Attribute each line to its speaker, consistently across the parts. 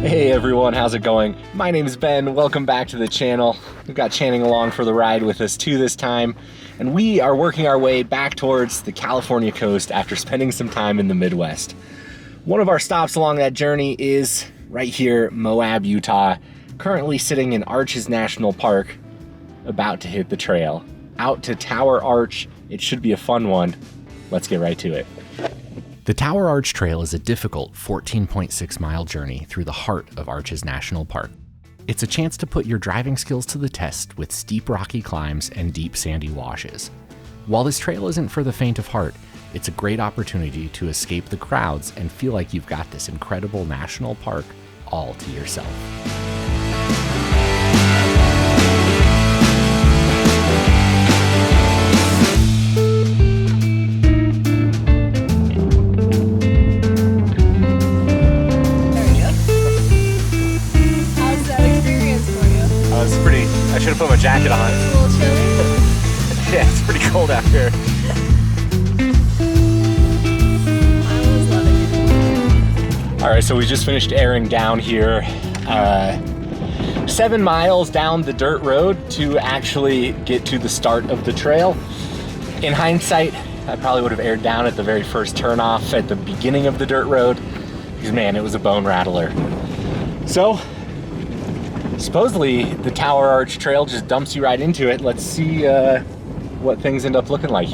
Speaker 1: Hey everyone, how's it going? My name is Ben, welcome back to the channel. We've got Channing along for the ride with us too this time, and we are working our way back towards the California coast after spending some time in the Midwest. One of our stops along that journey is right here, Moab, Utah, currently sitting in Arches National Park, about to hit the trail. Out to Tower Arch, it should be a fun one. Let's get right to it. The Tower Arch Trail is a difficult 14.6 mile journey through the heart of Arches National Park. It's a chance to put your driving skills to the test with steep rocky climbs and deep sandy washes. While this trail isn't for the faint of heart, it's a great opportunity to escape the crowds and feel like you've got this incredible national park all to yourself. I should have put my jacket on.
Speaker 2: It's a little chilly?
Speaker 1: Yeah, it's pretty cold out here.
Speaker 2: I was loving it.
Speaker 1: All right, so we just finished airing down here. 7 miles down the dirt road to actually get to the start of the trail. In hindsight, I probably would have aired down at the very first turnoff at the beginning of the dirt road, because man, it was a bone rattler. So, supposedly the Tower Arch Trail just dumps you right into it. Let's see what things end up looking like.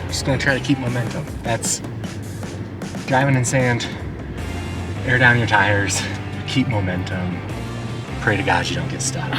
Speaker 1: Just gonna try to keep momentum. That's driving in sand, air down your tires, keep momentum, pray to God you don't get stuck.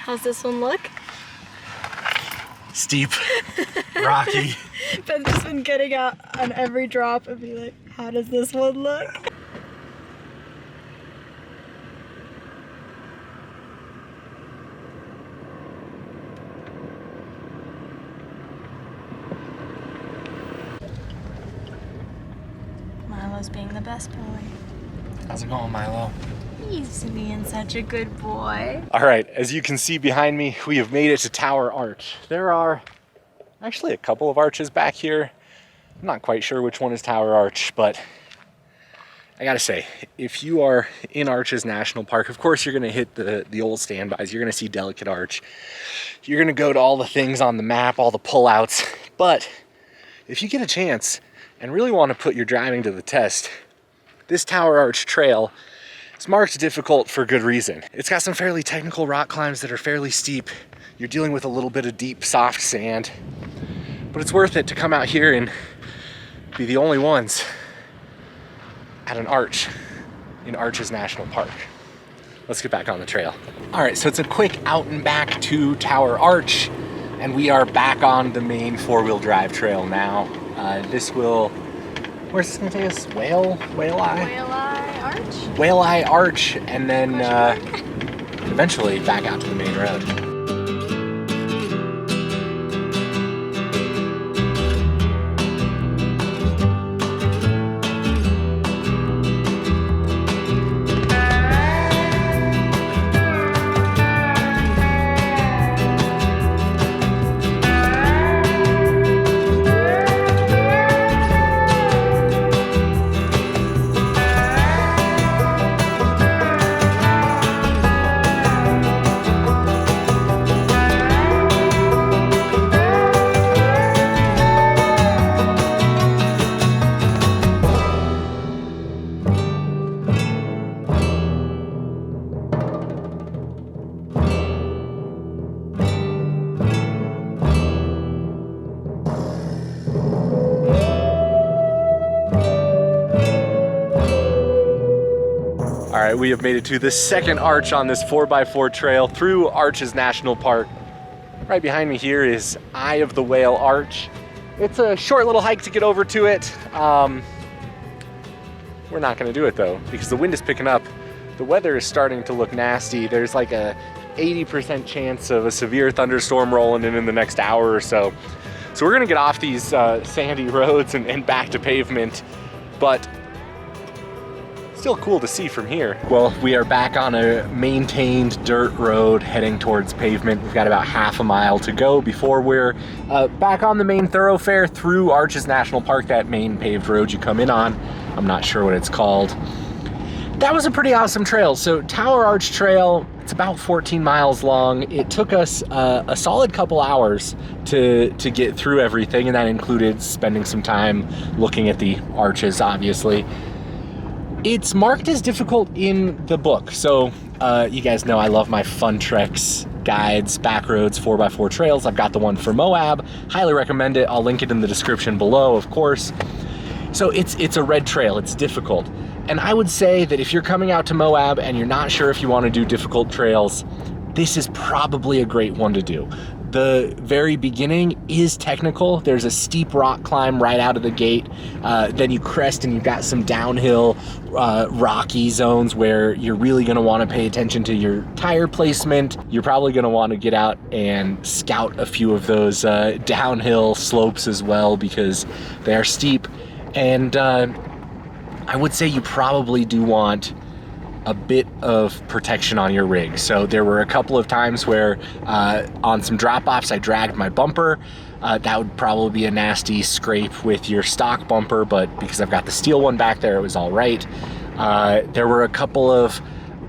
Speaker 2: How's this one look?
Speaker 1: steep, rocky.
Speaker 2: Ben's just been getting out on every drop and be like, how does this one look? Milo's being the best boy.
Speaker 1: How's it going, Milo?
Speaker 2: He's being such a good boy.
Speaker 1: All right, as you can see behind me, we have made it to Tower Arch. There are actually a couple of arches back here. I'm not quite sure which one is Tower Arch, but I gotta say, if you are in Arches National Park, of course you're gonna hit the old standbys. You're gonna see Delicate Arch. You're gonna go to all the things on the map, all the pullouts. But if you get a chance and really want to put your driving to the test, this Tower Arch trail is marked difficult for good reason. It's got some fairly technical rock climbs that are fairly steep. You're dealing with a little bit of deep, soft sand, but it's worth it to come out here and be the only ones at an arch in Arches National Park. Let's get back on the trail. All right, so it's a quick out and back to Tower Arch, and we are back on the main four-wheel drive trail now. Where's this gonna take us? Whale Eye Arch? Whale Eye Arch, and then eventually back out to the main road. All right, we have made it to the second arch on this 4x4 trail through Arches National Park. Right behind me here is Eye of the Whale Arch. It's a short little hike to get over to it. We're not gonna do it though, because the wind is picking up. The weather is starting to look nasty. There's like a 80% chance of a severe thunderstorm rolling in the next hour or so. So we're gonna get off these sandy roads and back to pavement, but still cool to see from here. Well, we are back on a maintained dirt road heading towards pavement. We've got about half a mile to go before we're back on the main thoroughfare through Arches National Park, that main paved road you come in on. I'm not sure what it's called. That was a pretty awesome trail. So Tower Arch Trail, it's about 14 miles long. It took us a solid couple hours to get through everything, and that included spending some time looking at the arches, obviously. It's marked as difficult in the book. So you guys know I love my fun treks, guides, backroads, 4x4 trails. I've got the one for Moab. Highly recommend it. I'll link it in the description below, of course. So it's a red trail. It's difficult. And I would say that if you're coming out to Moab and you're not sure if you want to do difficult trails, this is probably a great one to do. The very beginning is technical. There's a steep rock climb right out of the gate. Then you crest and you've got some downhill rocky zones where you're really gonna wanna pay attention to your tire placement. You're probably gonna wanna get out and scout a few of those downhill slopes as well, because they are steep. And I would say you probably do want a bit of protection on your rig. So there were a couple of times where on some drop-offs I dragged my bumper. That would probably be a nasty scrape with your stock bumper, but because I've got the steel one back there, it was all right. There were a couple of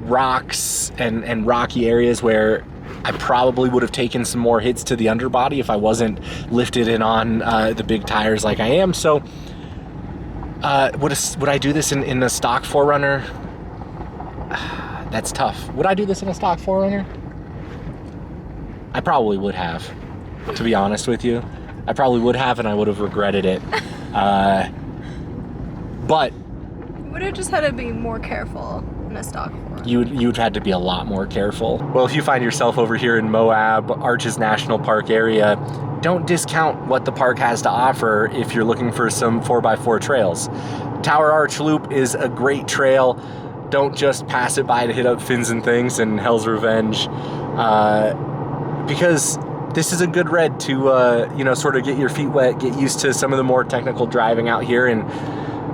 Speaker 1: rocks and rocky areas where I probably would have taken some more hits to the underbody if I wasn't lifted in on the big tires like I am. So would I do this in the stock 4Runner? That's tough. Would I do this in a stock 4Runner? I probably would have, to be honest with you. I probably would have, and I would have regretted it. But
Speaker 2: Would have just had to be more careful in a stock 4Runner.
Speaker 1: you'd had to be a lot more careful. Well, if you find yourself over here in Moab, Arches National Park area, don't discount what the park has to offer if you're looking for some 4x4 trails. Tower Arch Loop is a great trail. Don't just pass it by to hit up Fins and Things and Hell's Revenge, because this is a good red to, you know, sort of get your feet wet, get used to some of the more technical driving out here, and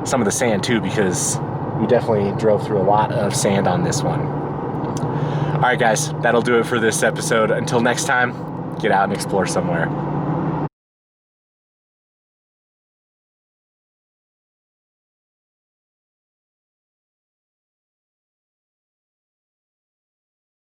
Speaker 1: some of the sand too, because we definitely drove through a lot of sand on this one. All right, guys, that'll do it for this episode. Until next time, get out and explore somewhere.